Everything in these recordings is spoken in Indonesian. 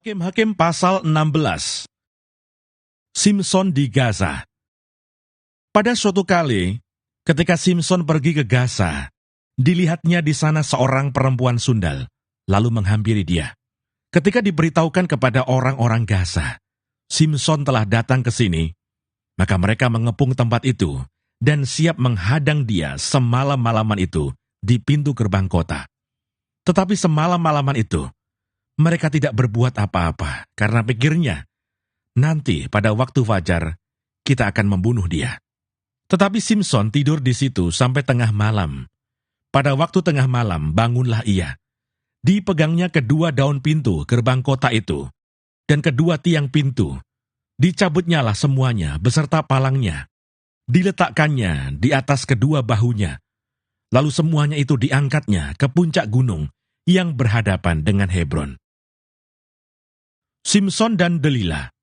Hakim-Hakim pasal 16. Simson di Gaza. Pada suatu kali, ketika Simson pergi ke Gaza, dilihatnya di sana seorang perempuan sundal, lalu menghampiri dia. Ketika diberitahukan kepada orang-orang Gaza, Simson telah datang ke sini, maka mereka mengepung tempat itu dan siap menghadang dia semalam-malaman itu di pintu gerbang kota. Tetapi semalam-malaman itu, mereka tidak berbuat apa-apa karena pikirnya, nanti pada waktu fajar, kita akan membunuh dia. Tetapi Simson tidur di situ sampai tengah malam. Pada waktu tengah malam, bangunlah ia. Dipegangnya kedua daun pintu gerbang kota itu, dan kedua tiang pintu. Dicabutnyalah semuanya beserta palangnya. Diletakkannya di atas kedua bahunya. Lalu semuanya itu diangkatnya ke puncak gunung yang berhadapan dengan Hebron. Simson dan Delila.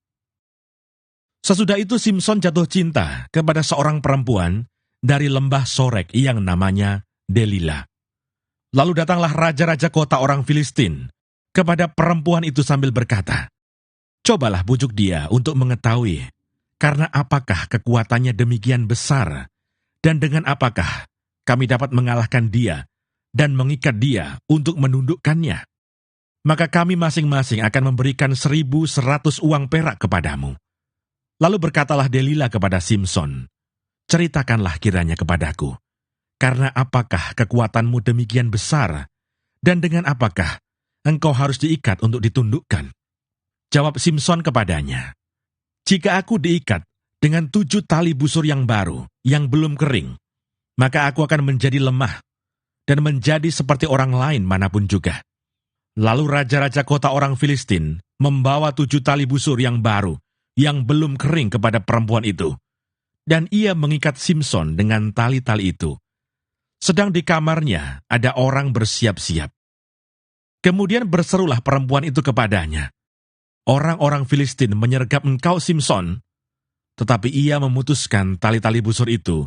Sesudah itu Simson jatuh cinta kepada seorang perempuan dari lembah Sorek yang namanya Delila. Lalu datanglah raja-raja kota orang Filistin kepada perempuan itu sambil berkata, "Cobalah bujuk dia untuk mengetahui, karena apakah kekuatannya demikian besar, dan dengan apakah kami dapat mengalahkan dia dan mengikat dia untuk menundukkannya. Maka kami masing-masing akan memberikan 1.100 uang perak kepadamu." Lalu berkatalah Delila kepada Simson, "Ceritakanlah kiranya kepadaku, karena apakah kekuatanmu demikian besar, dan dengan apakah engkau harus diikat untuk ditundukkan?" Jawab Simson kepadanya, "Jika aku diikat dengan 7 tali busur yang baru, yang belum kering, maka aku akan menjadi lemah, dan menjadi seperti orang lain manapun juga." Lalu raja-raja kota orang Filistin membawa 7 tali busur yang baru, yang belum kering kepada perempuan itu. Dan ia mengikat Simson dengan tali-tali itu. Sedang di kamarnya ada orang bersiap-siap. Kemudian berserulah perempuan itu kepadanya, "Orang-orang Filistin menyergap engkau, Simson." Tetapi ia memutuskan tali-tali busur itu,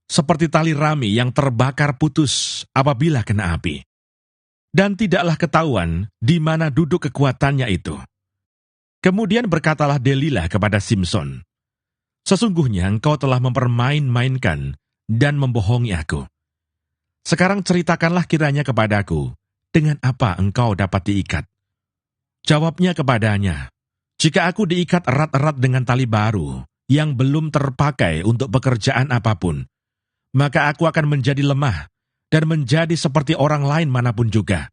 seperti tali rami yang terbakar putus apabila kena api. Dan tidaklah ketahuan di mana duduk kekuatannya itu. Kemudian berkatalah Delila kepada Simson, "Sesungguhnya engkau telah mempermain-mainkan dan membohongi aku. Sekarang ceritakanlah kiranya kepadaku, dengan apa engkau dapat diikat?" Jawabnya kepadanya, "Jika aku diikat erat-erat dengan tali baru, yang belum terpakai untuk pekerjaan apapun, maka aku akan menjadi lemah, dan menjadi seperti orang lain manapun juga."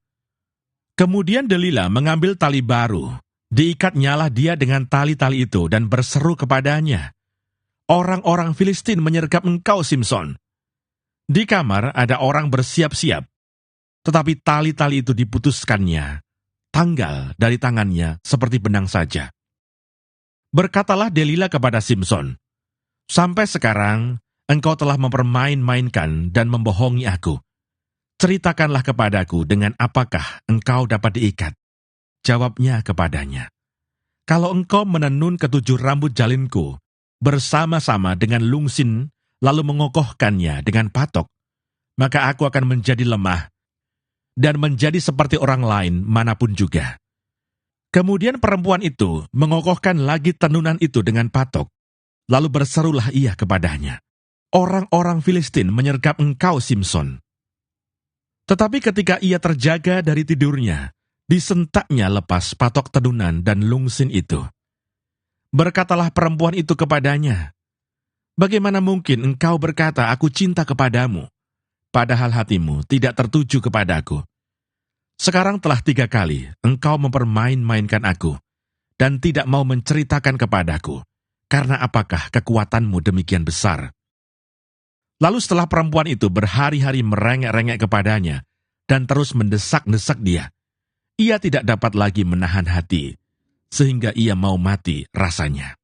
Kemudian Delila mengambil tali baru, diikatnyalah dia dengan tali-tali itu dan berseru kepadanya, "Orang-orang Filistin menyergap engkau, Simson." Di kamar ada orang bersiap-siap, tetapi tali-tali itu diputuskannya, tanggal dari tangannya seperti benang saja. Berkatalah Delila kepada Simson, "Sampai sekarang engkau telah mempermain-mainkan dan membohongi aku. Ceritakanlah kepadaku dengan apakah engkau dapat diikat." Jawabnya kepadanya, "Kalau engkau menenun 7 rambut jalinku bersama-sama dengan lungsin, lalu mengokohkannya dengan patok, maka aku akan menjadi lemah dan menjadi seperti orang lain manapun juga." Kemudian perempuan itu mengokohkan lagi tenunan itu dengan patok, lalu berserulah ia kepadanya, "Orang-orang Filistin menyergap engkau, Simson." Tetapi ketika ia terjaga dari tidurnya, disentaknya lepas patok tenunan dan lungsin itu. Berkatalah perempuan itu kepadanya, "Bagaimana mungkin engkau berkata, 'Aku cinta kepadamu,' padahal hatimu tidak tertuju kepadaku? Sekarang telah 3 kali engkau mempermain-mainkan aku, dan tidak mau menceritakan kepadaku, karena apakah kekuatanmu demikian besar?" Lalu setelah perempuan itu berhari-hari merengek-rengek kepadanya, dan terus mendesak-desak dia, ia tidak dapat lagi menahan hati, sehingga ia mau mati rasanya.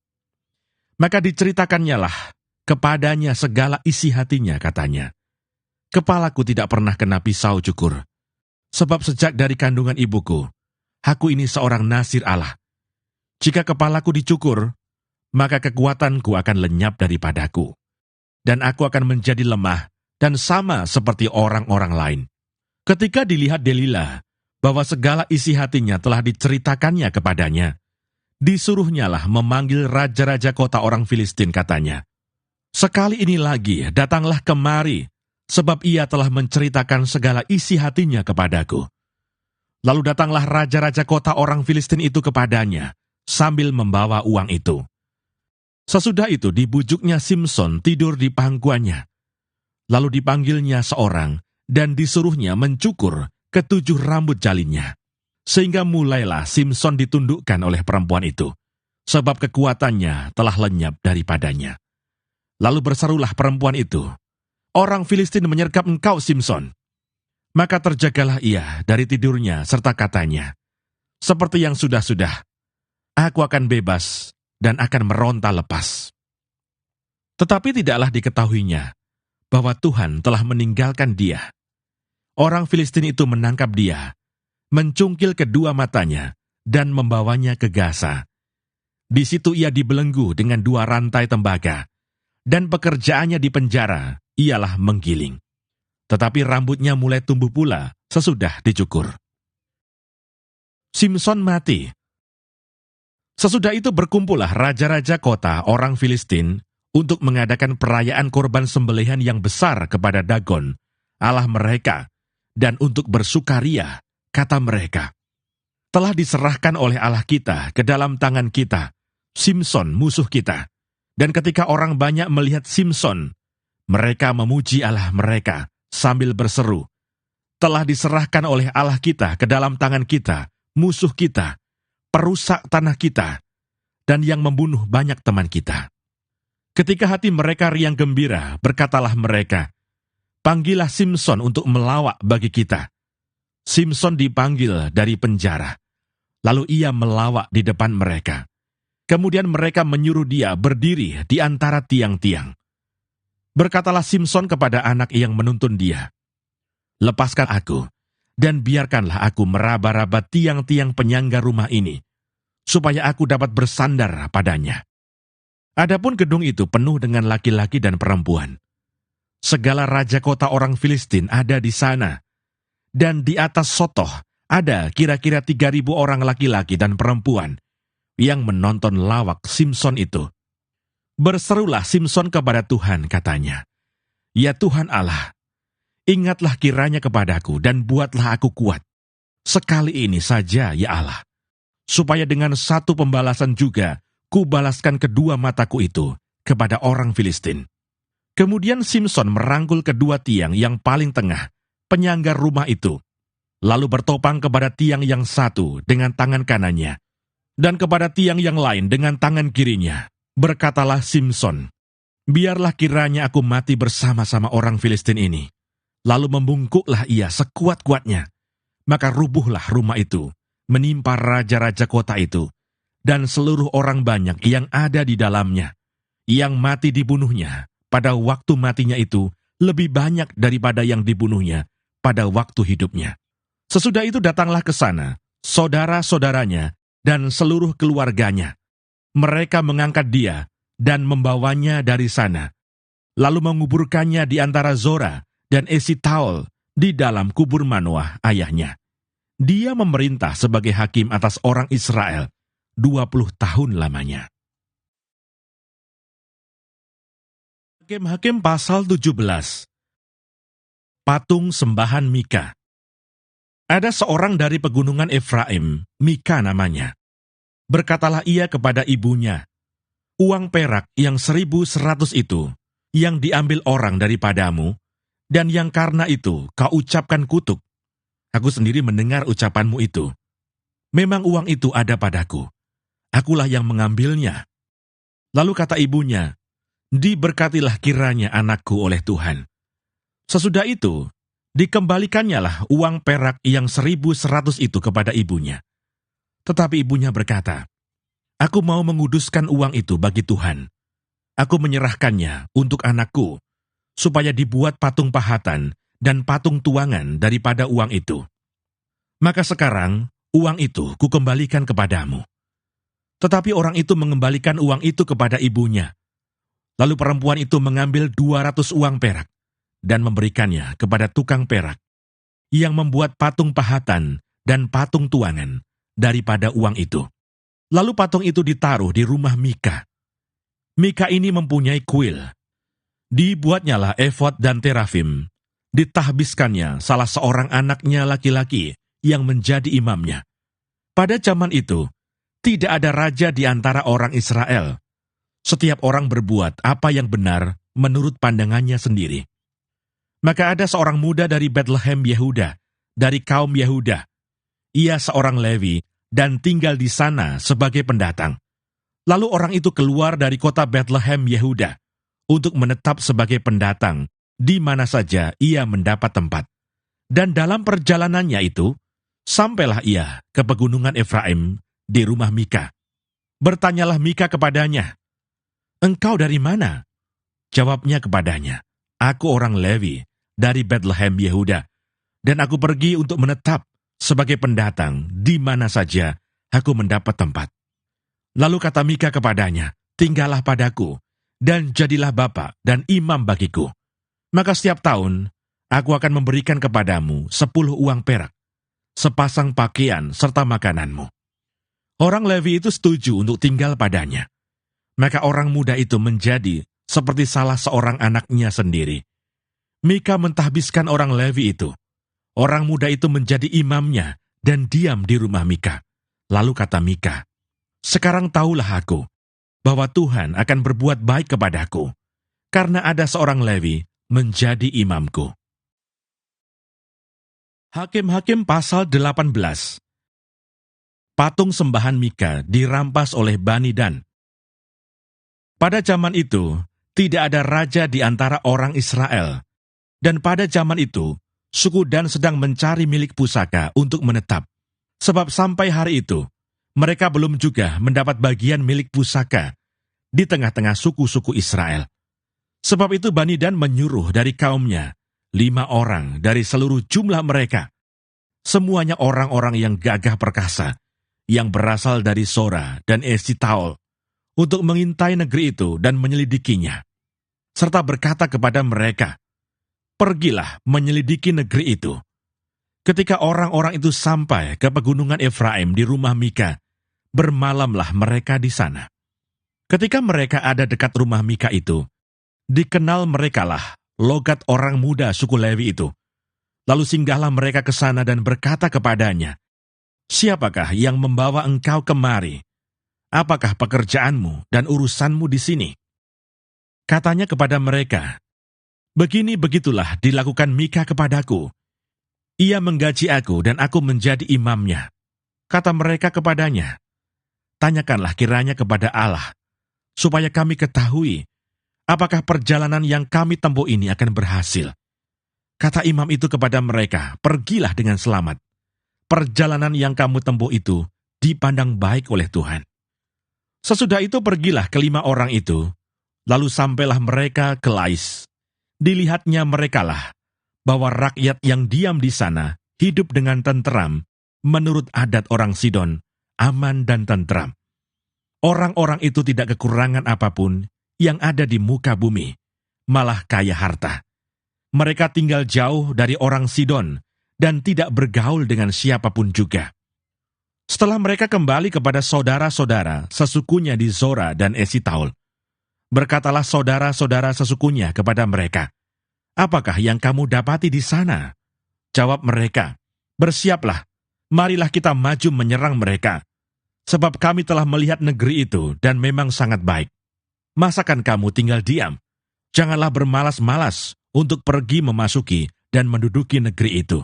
Maka diceritakannyalah kepadanya segala isi hatinya, katanya, "Kepalaku tidak pernah kena pisau cukur, sebab sejak dari kandungan ibuku, aku ini seorang nasir Allah. Jika kepalaku dicukur, maka kekuatanku akan lenyap daripadaku, dan aku akan menjadi lemah dan sama seperti orang-orang lain." Ketika dilihat Delila bahwa segala isi hatinya telah diceritakannya kepadanya. Disuruhnyalah memanggil raja-raja kota orang Filistin, katanya. Sekali ini lagi, datanglah kemari, sebab ia telah menceritakan segala isi hatinya kepadaku. Lalu datanglah raja-raja kota orang Filistin itu kepadanya, sambil membawa uang itu. Sesudah itu dibujuknya Simson tidur di pangkuannya. Lalu dipanggilnya seorang, dan disuruhnya mencukur ketujuh rambut jalinnya. Sehingga mulailah Simson ditundukkan oleh perempuan itu, sebab kekuatannya telah lenyap daripadanya. Lalu berserulah perempuan itu, "Orang Filistin menyergap engkau, Simson." Maka terjagalah ia dari tidurnya, serta katanya, "Seperti yang sudah-sudah, aku akan bebas dan akan meronta lepas." Tetapi tidaklah diketahuinya bahwa Tuhan telah meninggalkan dia. Orang Filistin itu menangkap dia, mencungkil kedua matanya, dan membawanya ke Gaza. Di situ ia dibelenggu dengan 2 rantai tembaga, dan pekerjaannya di penjara ialah menggiling. Tetapi rambutnya mulai tumbuh pula sesudah dicukur. Simson mati. Sesudah itu berkumpullah raja-raja kota orang Filistin untuk mengadakan perayaan korban sembelihan yang besar kepada Dagon, Allah mereka, dan untuk bersukaria, kata mereka, "Telah diserahkan oleh Allah kita ke dalam tangan kita, Simson musuh kita." Dan ketika orang banyak melihat Simson, mereka memuji Allah mereka sambil berseru, "Telah diserahkan oleh Allah kita ke dalam tangan kita, musuh kita, perusak tanah kita, dan yang membunuh banyak teman kita." Ketika hati mereka riang gembira, berkatalah mereka, "Panggillah Simson untuk melawak bagi kita." Simson dipanggil dari penjara, lalu ia melawak di depan mereka. Kemudian mereka menyuruh dia berdiri di antara tiang-tiang. Berkatalah Simson kepada anak yang menuntun dia, "Lepaskan aku, dan biarkanlah aku meraba-raba tiang-tiang penyangga rumah ini, supaya aku dapat bersandar padanya." Adapun gedung itu penuh dengan laki-laki dan perempuan. Segala raja kota orang Filistin ada di sana, dan di atas sotoh ada kira-kira 3.000 orang laki-laki dan perempuan yang menonton lawak Simson itu. Berserulah Simson kepada Tuhan, katanya, "Ya Tuhan Allah, ingatlah kiranya kepadaku dan buatlah aku kuat. Sekali ini saja, ya Allah, supaya dengan satu pembalasan juga kubalaskan kedua mataku itu kepada orang Filistin." Kemudian Simson merangkul kedua tiang yang paling tengah, penyangga rumah itu, lalu bertopang kepada tiang yang satu dengan tangan kanannya, dan kepada tiang yang lain dengan tangan kirinya. Berkatalah Simson, "Biarlah kiranya aku mati bersama-sama orang Filistin ini." Lalu membungkuklah ia sekuat-kuatnya. Maka rubuhlah rumah itu, menimpa raja-raja kota itu, dan seluruh orang banyak yang ada di dalamnya. Yang mati dibunuhnya pada waktu matinya itu lebih banyak daripada yang dibunuhnya pada waktu hidupnya. Sesudah itu datanglah ke sana saudara-saudaranya dan seluruh keluarganya. Mereka mengangkat dia dan membawanya dari sana, lalu menguburkannya di antara Zora dan Esitaol di dalam kubur Manoah ayahnya. Dia memerintah sebagai hakim atas orang Israel 20 tahun lamanya. Hakim-Hakim pasal 17. Patung sembahan Mika. Ada seorang dari pegunungan Efraim, Mika namanya. Berkatalah ia kepada ibunya, "Uang perak yang 1.100 itu, yang diambil orang daripadamu, dan yang karena itu kau ucapkan kutuk. Aku sendiri mendengar ucapanmu itu. Memang uang itu ada padaku. Akulah yang mengambilnya." Lalu kata ibunya, "Diberkatilah kiranya anakku oleh Tuhan." Sesudah itu, dikembalikannya lah uang perak yang 1.100 itu kepada ibunya. Tetapi ibunya berkata, "Aku mau menguduskan uang itu bagi Tuhan. Aku menyerahkannya untuk anakku, supaya dibuat patung pahatan dan patung tuangan daripada uang itu. Maka sekarang, uang itu kukembalikan kepadamu." Tetapi orang itu mengembalikan uang itu kepada ibunya. Lalu perempuan itu mengambil 200 uang perak dan memberikannya kepada tukang perak, yang membuat patung pahatan dan patung tuangan daripada uang itu. Lalu patung itu ditaruh di rumah Mika. Mika ini mempunyai kuil. Dibuatnyalah efod dan terafim. Ditahbiskannya salah seorang anaknya laki-laki yang menjadi imamnya. Pada zaman itu, tidak ada raja di antara orang Israel. Setiap orang berbuat apa yang benar menurut pandangannya sendiri. Maka ada seorang muda dari Bethlehem Yehuda, dari kaum Yehuda. Ia seorang Lewi dan tinggal di sana sebagai pendatang. Lalu orang itu keluar dari kota Bethlehem Yehuda untuk menetap sebagai pendatang di mana saja ia mendapat tempat. Dan dalam perjalanannya itu, sampailah ia ke pegunungan Efraim di rumah Mika. Bertanyalah Mika kepadanya, "Engkau dari mana?" Jawabnya kepadanya, "Aku orang Lewi dari Bethlehem Yehuda, dan aku pergi untuk menetap sebagai pendatang di mana saja aku mendapat tempat." Lalu kata Mika kepadanya, "Tinggallah padaku, dan jadilah bapa dan imam bagiku. Maka setiap tahun, aku akan memberikan kepadamu 10 uang perak, sepasang pakaian serta makananmu." Orang Lewi itu setuju untuk tinggal padanya. Maka orang muda itu menjadi seperti salah seorang anaknya sendiri. Mika mentahbiskan orang Lewi itu. Orang muda itu menjadi imamnya dan diam di rumah Mika. Lalu kata Mika, "Sekarang tahulah aku bahwa Tuhan akan berbuat baik kepadaku, karena ada seorang Lewi menjadi imamku." Hakim-Hakim pasal 18. Patung sembahan Mika dirampas oleh Bani Dan. Pada zaman itu, tidak ada raja di antara orang Israel. Dan pada zaman itu, suku Dan sedang mencari milik pusaka untuk menetap. Sebab sampai hari itu, mereka belum juga mendapat bagian milik pusaka di tengah-tengah suku-suku Israel. Sebab itu Bani Dan menyuruh dari kaumnya 5 orang dari seluruh jumlah mereka. Semuanya orang-orang yang gagah perkasa, yang berasal dari Sora dan Esitaol, untuk mengintai negeri itu dan menyelidikinya. Serta berkata kepada mereka, "Pergilah menyelidiki negeri itu." Ketika orang-orang itu sampai ke pegunungan Efraim di rumah Mika, bermalamlah mereka di sana. Ketika mereka ada dekat rumah Mika itu, dikenal merekalah logat orang muda suku Lewi itu. Lalu singgahlah mereka ke sana dan berkata kepadanya, "Siapakah yang membawa engkau kemari? Apakah pekerjaanmu dan urusanmu di sini?" Katanya kepada mereka, "Begini begitulah dilakukan Mika kepadaku. Ia menggaji aku dan aku menjadi imamnya." Kata mereka kepadanya, "Tanyakanlah kiranya kepada Allah, supaya kami ketahui apakah perjalanan yang kami tempuh ini akan berhasil." Kata imam itu kepada mereka, "Pergilah dengan selamat. Perjalanan yang kamu tempuh itu dipandang baik oleh Tuhan." Sesudah itu pergilah ke-5 orang itu, lalu sampailah mereka ke Lais. Dilihatnya merekalah bahwa rakyat yang diam di sana hidup dengan tenteram menurut adat orang Sidon, aman dan tenteram. Orang-orang itu tidak kekurangan apapun yang ada di muka bumi, malah kaya harta. Mereka tinggal jauh dari orang Sidon dan tidak bergaul dengan siapapun juga. Setelah mereka kembali kepada saudara-saudara sesukunya di Zora dan Esitaol, berkatalah saudara-saudara sesukunya kepada mereka, "Apakah yang kamu dapati di sana?" Jawab mereka, "Bersiaplah, marilah kita maju menyerang mereka. Sebab kami telah melihat negeri itu dan memang sangat baik. Masakan kamu tinggal diam? Janganlah bermalas-malas untuk pergi memasuki dan menduduki negeri itu.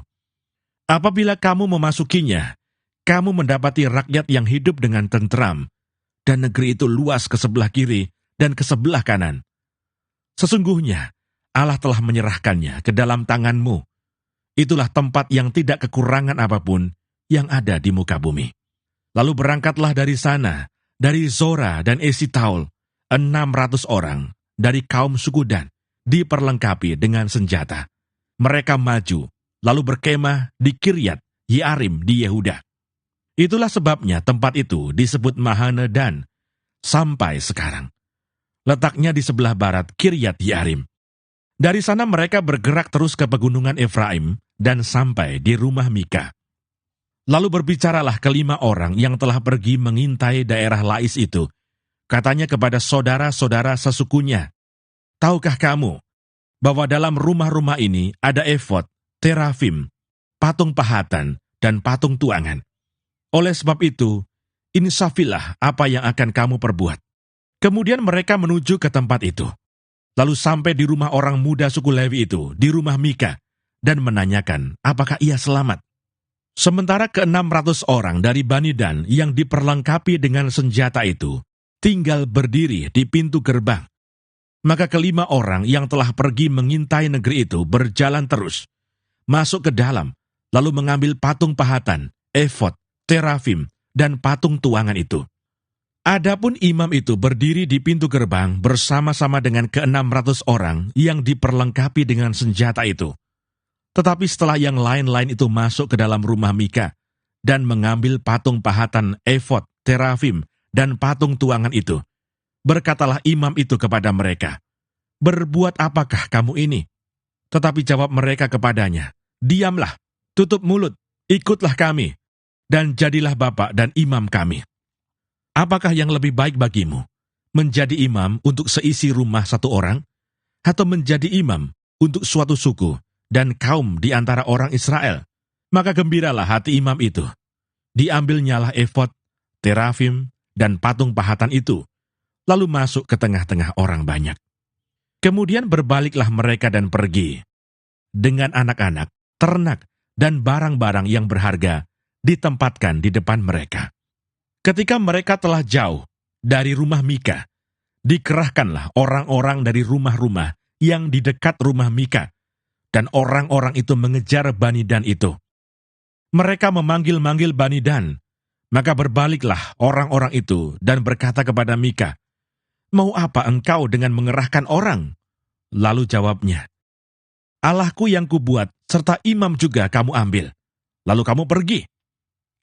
Apabila kamu memasukinya, kamu mendapati rakyat yang hidup dengan tentram, dan negeri itu luas ke sebelah kiri dan ke sebelah kanan. Sesungguhnya, Allah telah menyerahkannya ke dalam tanganmu. Itulah tempat yang tidak kekurangan apapun yang ada di muka bumi." Lalu berangkatlah dari sana, dari Zora dan Esitaol, 600 orang dari kaum suku Dan, diperlengkapi dengan senjata. Mereka maju, lalu berkemah di Kiryat Yearim di Yehuda. Itulah sebabnya tempat itu disebut Mahane Dan sampai sekarang. Letaknya di sebelah barat Kiryat Yearim. Dari sana mereka bergerak terus ke pegunungan Efraim dan sampai di rumah Mika. Lalu berbicaralah kelima orang yang telah pergi mengintai daerah Lais itu. Katanya kepada saudara-saudara sesukunya, "Tahukah kamu bahwa dalam rumah-rumah ini ada efod, terafim, patung pahatan, dan patung tuangan? Oleh sebab itu, insafilah apa yang akan kamu perbuat." Kemudian mereka menuju ke tempat itu. Lalu sampai di rumah orang muda suku Lewi itu, di rumah Mika, dan menanyakan apakah ia selamat. Sementara ke-600 orang dari Bani Dan yang diperlengkapi dengan senjata itu tinggal berdiri di pintu gerbang. Maka kelima orang yang telah pergi mengintai negeri itu berjalan terus, masuk ke dalam, lalu mengambil patung pahatan, efod, terafim, dan patung tuangan itu. Adapun imam itu berdiri di pintu gerbang bersama-sama dengan ke-600 orang yang diperlengkapi dengan senjata itu. Tetapi setelah yang lain-lain itu masuk ke dalam rumah Mika dan mengambil patung pahatan, efod, terafim, dan patung tuangan itu, berkatalah imam itu kepada mereka, "Berbuat apakah kamu ini?" Tetapi jawab mereka kepadanya, "Diamlah, tutup mulut, ikutlah kami, dan jadilah bapak dan imam kami." Apakah yang lebih baik bagimu, menjadi imam untuk seisi rumah satu orang, atau menjadi imam untuk suatu suku dan kaum di antara orang Israel? Maka gembiralah hati imam itu. Diambilnyalah efod, terafim, dan patung pahatan itu, lalu masuk ke tengah-tengah orang banyak. Kemudian berbaliklah mereka dan pergi, dengan anak-anak, ternak, dan barang-barang yang berharga ditempatkan di depan mereka. Ketika mereka telah jauh dari rumah Mika, dikerahkanlah orang-orang dari rumah-rumah yang di dekat rumah Mika, dan orang-orang itu mengejar Bani Dan itu. Mereka memanggil-manggil Bani Dan, maka berbaliklah orang-orang itu dan berkata kepada Mika, "Mau apa engkau dengan mengerahkan orang?" Lalu jawabnya, "Allahku yang kubuat serta imam juga kamu ambil, lalu kamu pergi.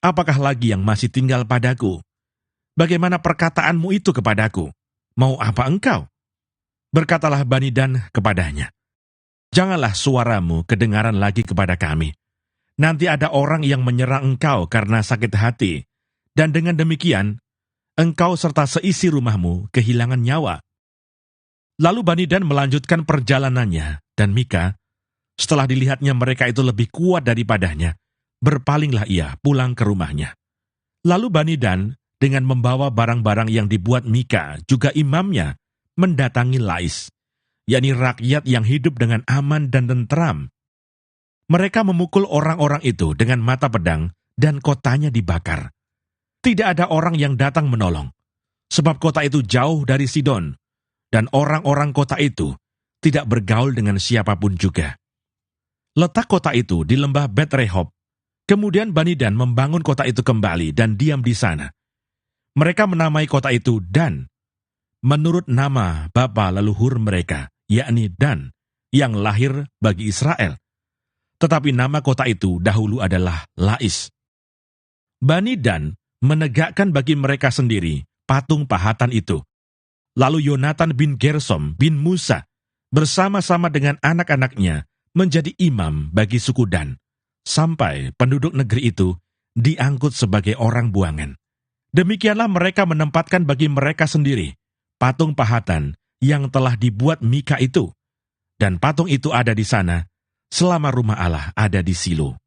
Apakah lagi yang masih tinggal padaku? Bagaimana perkataanmu itu kepadaku? Mau apa engkau?" Berkatalah Bani Dan kepadanya, "Janganlah suaramu kedengaran lagi kepada kami. Nanti ada orang yang menyerang engkau karena sakit hati, dan dengan demikian, engkau serta seisi rumahmu kehilangan nyawa." Lalu Bani Dan melanjutkan perjalanannya, dan Mika, setelah dilihatnya mereka itu lebih kuat daripadanya, berpalinglah ia pulang ke rumahnya. Lalu Bani Dan dengan membawa barang-barang yang dibuat Mika, juga imamnya, mendatangi Lais, yakni rakyat yang hidup dengan aman dan tentram. Mereka memukul orang-orang itu dengan mata pedang dan kotanya dibakar. Tidak ada orang yang datang menolong, sebab kota itu jauh dari Sidon, dan orang-orang kota itu tidak bergaul dengan siapapun juga. Letak kota itu di lembah Bet-Rehob. Kemudian Bani Dan membangun kota itu kembali dan diam di sana. Mereka menamai kota itu Dan, menurut nama bapa leluhur mereka, yakni Dan, yang lahir bagi Israel. Tetapi nama kota itu dahulu adalah Lais. Bani Dan menegakkan bagi mereka sendiri patung pahatan itu. Lalu Yonatan bin Gersom bin Musa bersama-sama dengan anak-anaknya menjadi imam bagi suku Dan, sampai penduduk negeri itu diangkut sebagai orang buangan. Demikianlah mereka menempatkan bagi mereka sendiri patung pahatan yang telah dibuat Mika itu, dan patung itu ada di sana selama rumah Allah ada di Silo.